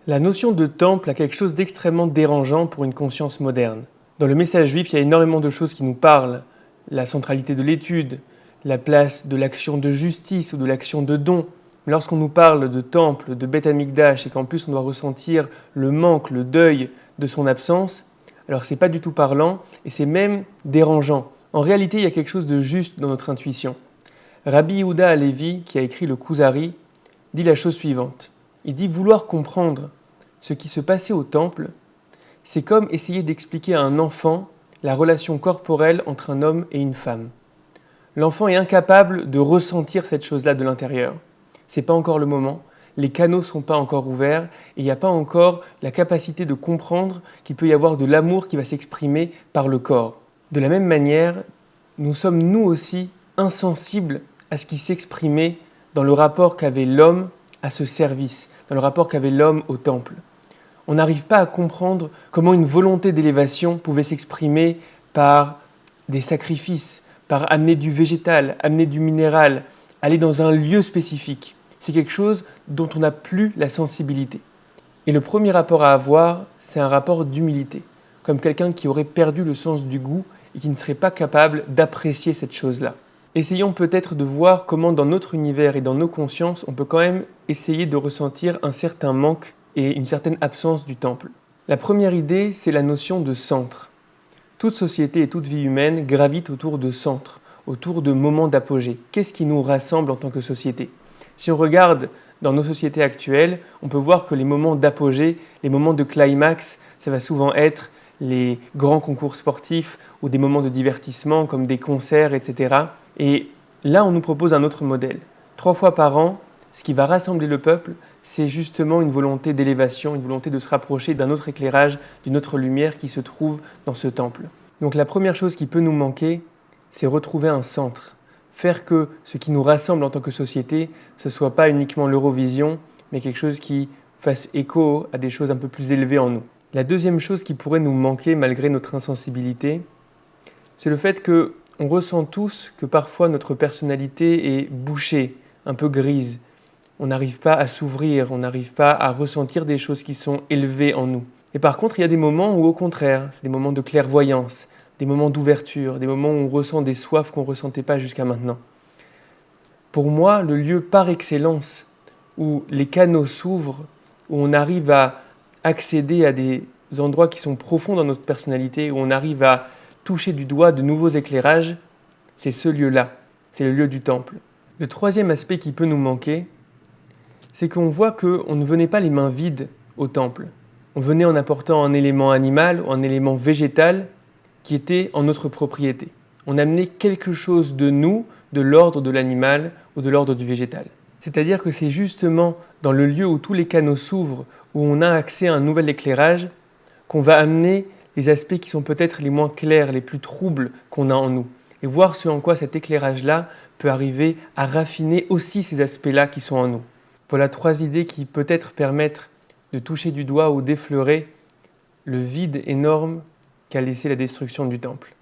La notion de temple a quelque chose d'extrêmement dérangeant pour une conscience moderne. Dans le message juif, il y a énormément de choses qui nous parlent. La centralité de l'étude, la place de l'action de justice ou de l'action de don. Mais lorsqu'on nous parle de temple, de Beth Amikdash, et qu'en plus on doit ressentir le manque, le deuil de son absence, alors c'est pas du tout parlant et c'est même dérangeant. En réalité, il y a quelque chose de juste dans notre intuition. Rabbi Yehuda Halevi, qui a écrit le Kuzari, dit la chose suivante. Il dit vouloir comprendre ce qui se passait au temple, c'est comme essayer d'expliquer à un enfant la relation corporelle entre un homme et une femme. L'enfant est incapable de ressentir cette chose-là de l'intérieur. C'est pas encore le moment, les canaux sont pas encore ouverts et il n'y a pas encore la capacité de comprendre qu'il peut y avoir de l'amour qui va s'exprimer par le corps. De la même manière, nous sommes nous aussi insensibles à ce qui s'exprimait dans le rapport qu'avait l'homme à ce service, dans le rapport qu'avait l'homme au temple. On n'arrive pas à comprendre comment une volonté d'élévation pouvait s'exprimer par des sacrifices, par amener du végétal, amener du minéral, aller dans un lieu spécifique. C'est quelque chose dont on n'a plus la sensibilité. Et le premier rapport à avoir, c'est un rapport d'humilité, comme quelqu'un qui aurait perdu le sens du goût et qui ne serait pas capable d'apprécier cette chose-là. Essayons peut-être de voir comment dans notre univers et dans nos consciences, on peut quand même essayer de ressentir un certain manque et une certaine absence du temple. La première idée, c'est la notion de centre. Toute société et toute vie humaine gravitent autour de centres, autour de moments d'apogée. Qu'est-ce qui nous rassemble en tant que société ? Si on regarde dans nos sociétés actuelles, on peut voir que les moments d'apogée, les moments de climax, ça va souvent être les grands concours sportifs ou des moments de divertissement comme des concerts, etc. Et là, on nous propose un autre modèle. 3 fois par an, ce qui va rassembler le peuple, c'est justement une volonté d'élévation, une volonté de se rapprocher d'un autre éclairage, d'une autre lumière qui se trouve dans ce temple. Donc la première chose qui peut nous manquer, c'est retrouver un centre. Faire que ce qui nous rassemble en tant que société, ce ne soit pas uniquement l'Eurovision, mais quelque chose qui fasse écho à des choses un peu plus élevées en nous. La deuxième chose qui pourrait nous manquer malgré notre insensibilité, c'est le fait qu'on ressent tous que parfois notre personnalité est bouchée, un peu grise. On n'arrive pas à s'ouvrir, on n'arrive pas à ressentir des choses qui sont élevées en nous. Et par contre, il y a des moments où au contraire, c'est des moments de clairvoyance, des moments d'ouverture, des moments où on ressent des soifs qu'on ne ressentait pas jusqu'à maintenant. Pour moi, le lieu par excellence où les canaux s'ouvrent, où on arrive à accéder à des endroits qui sont profonds dans notre personnalité, où on arrive à toucher du doigt de nouveaux éclairages, c'est ce lieu-là, c'est le lieu du temple. Le troisième aspect qui peut nous manquer, c'est qu'on voit qu'on ne venait pas les mains vides au temple. On venait en apportant un élément animal ou un élément végétal qui était en notre propriété. On amenait quelque chose de nous, de l'ordre de l'animal ou de l'ordre du végétal. C'est-à-dire que c'est justement dans le lieu où tous les canaux s'ouvrent, où on a accès à un nouvel éclairage, qu'on va amener les aspects qui sont peut-être les moins clairs, les plus troubles qu'on a en nous. Et voir ce en quoi cet éclairage-là peut arriver à raffiner aussi ces aspects-là qui sont en nous. Voilà 3 idées qui peut-être permettent de toucher du doigt ou d'effleurer le vide énorme qu'a laissé la destruction du temple.